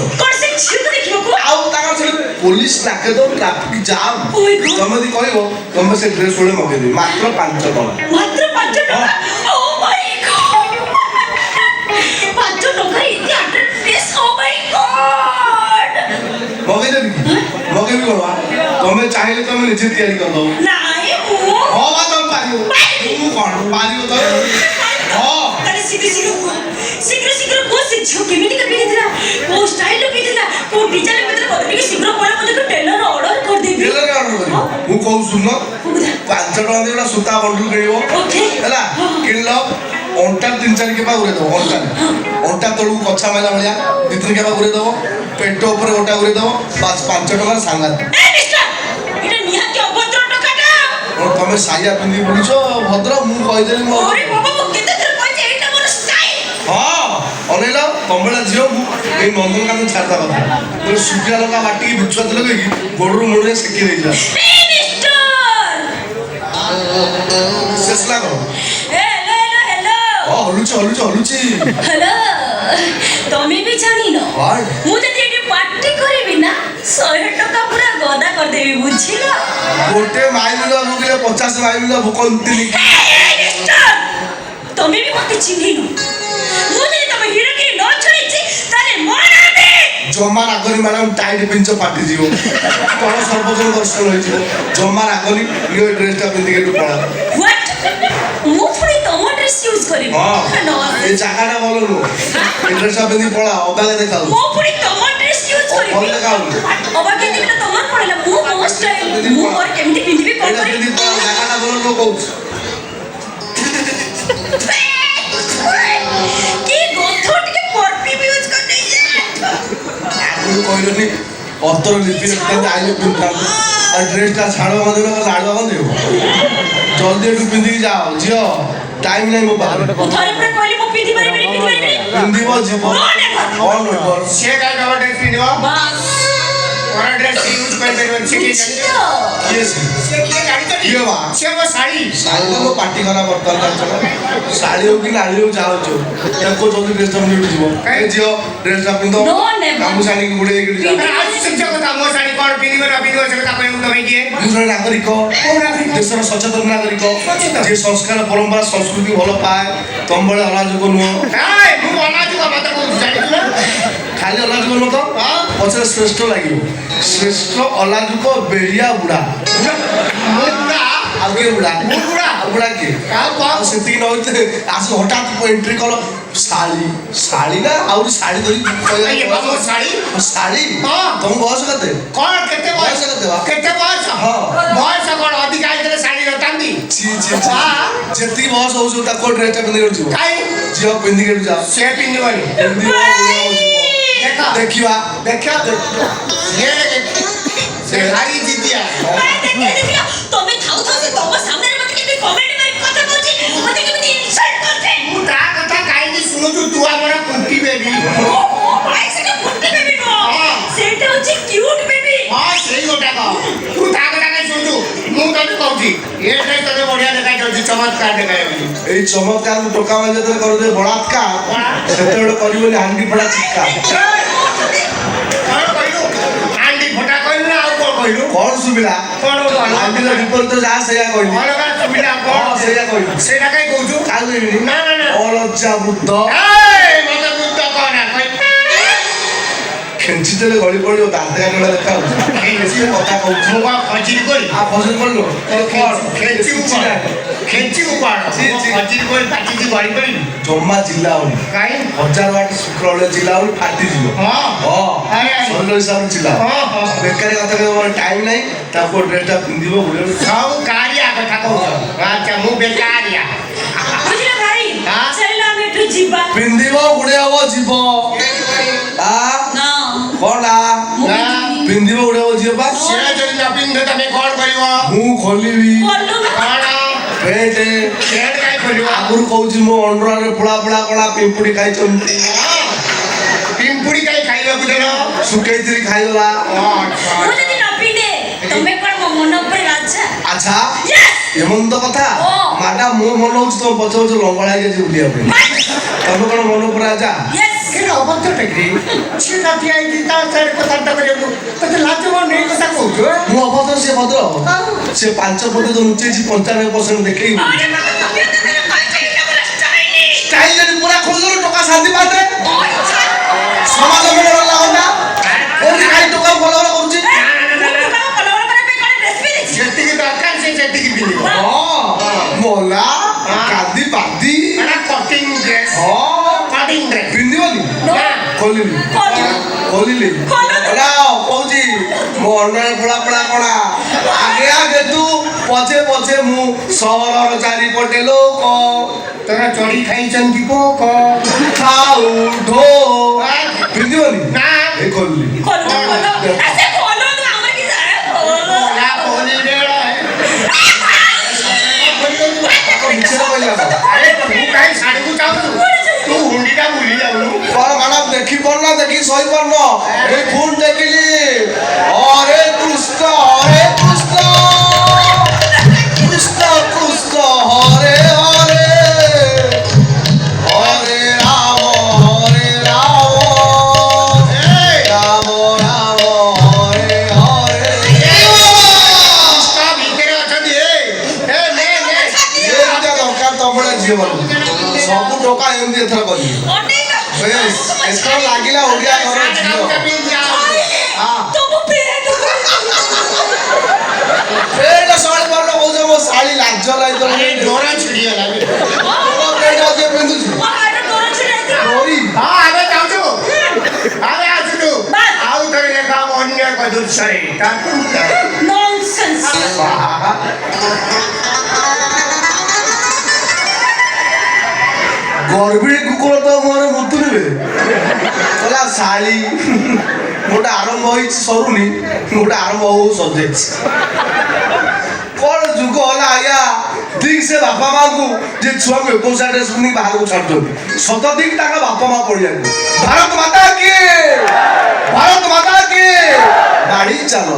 कौन से झियो तो देखियो को आउ ताका से पुलिस लाके दो ट्रैफिक जाम तमे दी कहबो तमे से ड्रेस ओले मगे दे मात्र 5 टका मात्र 5 टका ओ माय गॉड 5 टका इति utter dress oh my God मगे दे मगे भी करवा तमे चाहिले तमे निजे तैयारी कर दो नाही मु हो बा तम पारियो तू कोन पारियो तो हो अरे शीघ्र को से झियो केमिति का पिदिला को स्टाइल लो पिदिला को डिजाइन पिदिला को टिके शीघ्र पळा मते को टेलर ऑर्डर कर देबी टेलर ऑर्डर कर मु कहू सुन 5 टका देला सूता बंडल किनिबो ओके हैला किनलो ओंटा 3-4 के बा उरे दो ओंटा तळु कछा माला भलिया भीतर के बा उरे दो पेट ऊपर ओटा उरे दो 5 टका सांगा ए मिस्टर इटा निहाती अभद्र टकाटा और तमे साया पिंदी बोलिछो भद्र मु कहि देली मो अरे बाबा मु केते थर कहजे एटा मोर स्टाइल हां अनेला तंबला जियो मु ए नंदनकानन छाड़ता बता तो सुकिया लगा बाटी बिछुआ लगे गोडरू मुड़े सेकी दे जा ए मिस्टर सेसला करो हेलो ओ हलुची हेलो तमे भी जानी न व्हाट मु जति एटी पार्टी करिबी ना 100 टका पूरा गदा कर देबी बुझिलो गोटे माइल लो रुकिले 50 माइल लो भुकंती मिस्टर तमे भी मते चिन्ही न मु जति तमे हीरोगिरी न छळिछि ताले मोना दे जमा रागनी मैडम टाइट पिंच फाटी जीवो कोन सर्वजन दर्शन होई जीवो जमा रागनी यो ड्रेस ता पिंदी के पळा व्हाट मु फुणी तमो ड्रेस यूज करिबी हां ए जागाटा बोलो नु ए ड्रेस ता पिंदी पळा अबागे देखाउ मु फुणी तमो ड्रेस यूज करिबी बोल देखाउ अबागे देखला तमर पळला मु मो स्टाइल मु और केमिति पिंदिबी कोन एटा पिंदी पळा जागाटा बोलो नु कहू की गोथो टिके परफ्यूम यूज कर दे तू कहलोनी अतर लिपि रखते आइले पिंदा आ ड्रेस ता छाड़ो मदे लाडवा बन देबो जल्दी एटू पिंदी जाओ जियो टाइम नहीं मो पाखरे थरे पर कहली मु पिंदी मारिबी पिंदीबो जीवो कोन होय से काय डबल ड्रेस पिंदिबो बस और ड्रेस यूज कर देबो से के से के गाड़ी तो ये बा से वो साड़ी साड़ी को पार्टी करा बर्तन का चलो साड़ी हो कि नाली हो जाओ जो तको जल्दी ड्रेस ता मिल जीवो काहे जियो ड्रेस ता पिंदो नो नेवर कामु साड़ी की गुडे की जा आज शिक्षक को मो साड़ी कोन पिंदिबो न पिंदिबो से ताको मु तमे किए दूसरा नागरिक देशर सचेतन नागरिक जे संस्कार परंपरा संस्कृति भलो पाए तम बळे अलाजुक नुह हाय मु अनाजु का बात को जानि तू खाली अलाजुक नुह तो पछे श्रेष्ठ लागियो श्रेष्ठ अलाजुक बेरिया बुढ़ा मुद्दा आगे बुढ़ा बुढ़ा के का को सेती न होते आस हठात एंट्री करो साड़ी ना और साड़ी धरी ये बाबू साड़ी साड़ी हां तुम बस करते कोन केते बस करते बा केते बस हां बस कोन अधिक आई करे साड़ी रतांदी जी जेती बस हो जो ताको ड्रेस ता पिंदी जो काई जियो पिंदी के जा से पिंदिबो देखा देखिवा ये से हारी जीतिया देखियो तमे थाउ से तम सामने रे मते के कमेंट मारि कथा कहछि मते केमिति इनसल्ट करछे मु ता कथा काई कि सुनो तू हमर कुंती बेबी भाई से कुंती बेबी नो सेटा होछि क्यूट बेबी हां सेही गोटा का तू ता कथा काई सुनु मु तने कहछि ये ड्रेस तने बढ़िया देखाइ जाउछि चमत्कार देखाइ जाउछि ए चमत्कार टोका माजे तो कर दे बलात्कार सेतेबेले करिबोली हांडी पड़ा चिक्का कौन कहलु हांडी फटा कहलु ना आ कोन कहलु कौन सुबिला कोन हांडी लो रिपोर्ट तो जा सया कहली अलगा सुबिला हां कोन सया कहली सेटा काई कहछु काल ना अलज्जा बुद्ध ए मते बुद्ध कोन कहि खेंची चले गली पड़ियो दांते काटला देखा खेंची कथा कहू मुवा खजिर करी आ फसल पड़लो खेची उपाड़ खजिर करी पाटी जी गड़ी करी जम्मा जिल्ला होनी काई 1000 शुक्रवार जिल्ला होनी फाटी जियो हां अरे सोलो हिसाब जिल्ला हां बेकारी कथा के टाइम नहीं ताको ड्रेसटा पिंदिबो बोले सब कारिया कथा कहू अच्छा मु बेकारिया बुझिला भाई हां चलना मेठू जीवा पिंदिबो गुडे हबो जीवो आ ना कोना पिंदिबो गुडे हबो जीवो से जदी न पिंदे तमे कोन करिवो मु खोलिबी बोलू काना पेट पेट काई करिवो आगुर कहूची मो अंडर रे पुळा पुळा कोला पिंपुडी खाइ चंती पिंपुड़ी काई खाइबा गुदेलो सुकेई तिरी खाइला अच्छा मु जदी न पिने तमे कोन मो मन ऊपर राजा अच्छा यस एमन तो कथा माडा मो मन होच तो पछो पछो लंगळा के बुलिया पे तमे कोन मन ऊपर राजा यस केनो ଅଭଦ୍ର ଟେକରି ସିଏ ରାତି ଆଇଛି ତା ସାରେ କଥାବାର୍ତ୍ତା କରିବାକୁ ତତେ ଲାଜ ମନ ନେଇ କଥା କହୁଛୁ ମୁଁ ଅଭଦ୍ର ସେ ଭଦ୍ର ସେ 5 ଫୁଟ ତ ଉଞ୍ଚେଇଛି 95% ଦେଖେଇ अरे बाबा तबे तो तेरे कहै छै इटा बला स्टाइल ଷ୍ଟାଇଲ ଯଦି ପୁରା ଖୋଲିଦେଲୁ ଟଙ୍କା ଶାନ୍ତି ପାତେ ओय ସମାଜ ଭଲ ଲାଗନ୍ତା କୋଉଠି କାହିଁ ଟଙ୍କା ଭଲ ଭଲ କରୁଛି ଯେତିକି ଦରକାର ସେ ସେତିକି ପିନ୍ଧିବ ହଁ ମୋଲା କାଦି ପାଦି ଏଟା କଟିଂ ଡ୍ରେସ୍ ହଁ କଟିଂ ଡ୍ରେସ୍ ପିନ୍ଧିବନି ଖୋଲିଲି ଖୋଲିଲି ଖୋଲ। ଏଟା କହୁଛି ମୋ ଅଣ୍ଡରେ ପୋଳା ପୋଳା କଣା ଆଗେ ଆଗେ ତୁ ପଛେ ପଛେ ମୁଁ ସହରର ଚାରିପଟେ ଲୋକ ତୋର ଚଢି ଖାଇଛନ୍ତି ପୋକ ଖାଉ ଢୋ ପିନ୍ଧିବନି ନା ଏ ଖୋଲିଲି ନା କୋହଲି ରେଳ ମିଛରେ କହିଲା ଆରେ ତୁ କାହିଁ ଶାଢ଼ୀକୁ ଚାହୁଁଛୁ ତୁ ହୁଣ୍ଡିଟା ଭୁଲି ଯାଉନୁ କଣ ମ୍ୟାଡାମ ଦେଖି ପାରୁନ ଦେଖି ସହି ପାରୁନ ଏଇ ଫୋନ ଦେଖିଲି ହରେ କୃଷ୍ଣ କୃଷ୍ଣ କୃଷ୍ଣ ହରେ ହରେ ହରେ ରାମ ରାମ ରାମ ହରେ ହରେ କୃଷ୍ଣ ଭିତରେ ଅଛନ୍ତି ଏ ନେ ନେ ଏମିତିଆ ଦରକାର ତମବେଳେ ଝିଅ ମାନଙ୍କୁ ସବୁ ଟୋକା ଏମିତି ଏଥର କରିବି ଏଥର ଲାଗିଲା ଓଡିଆ ଘର ଝିଅ ପେଟ ସଳି ପାରୁନ କହୁଛ ମୋ ଶାଳି ଲାଜ ଲାଗି ଡୋର ଛିଡ଼ିଗଲା ପେଟ ଅଧିକ ପିନ୍ଧୁଛି ଡୋରି ହଁ ଆମେ ଯାଉଛୁ ଆମେ ଆସୁଛୁ ଆଉ ଥରେ ଦେଖା ଅନ୍ୟ ଏକ ଦୃଶ୍ୟରେ ଗର୍ଭିଣୀ କୁକୁର ତ ମୋର ମୁତୁରିବେ କହିଲା ଶାଳି ଗୋଟେ ଆରମ୍ଭ ହେଇଛି ସରୁନି ଗୋଟେ ଆରମ୍ଭ ହଉ ସରିଯାଇଛି କଣ ଯୁଗ ହେଲା ଆଜ୍ଞା ଠିକ ସେ ବାପା ମାଙ୍କୁ ଯେ ଛୁଆକୁ 21 ଡ୍ରେସ୍ ପିନ୍ଧି ବାହାରକୁ ଛାଡୁଛନ୍ତି ସତ ଠିକ ତାଙ୍କ ବାପା ମା ପଡିଯାନ୍ତି ଭାରତ ମାତା କିଏ ବାଢି ଚାଲ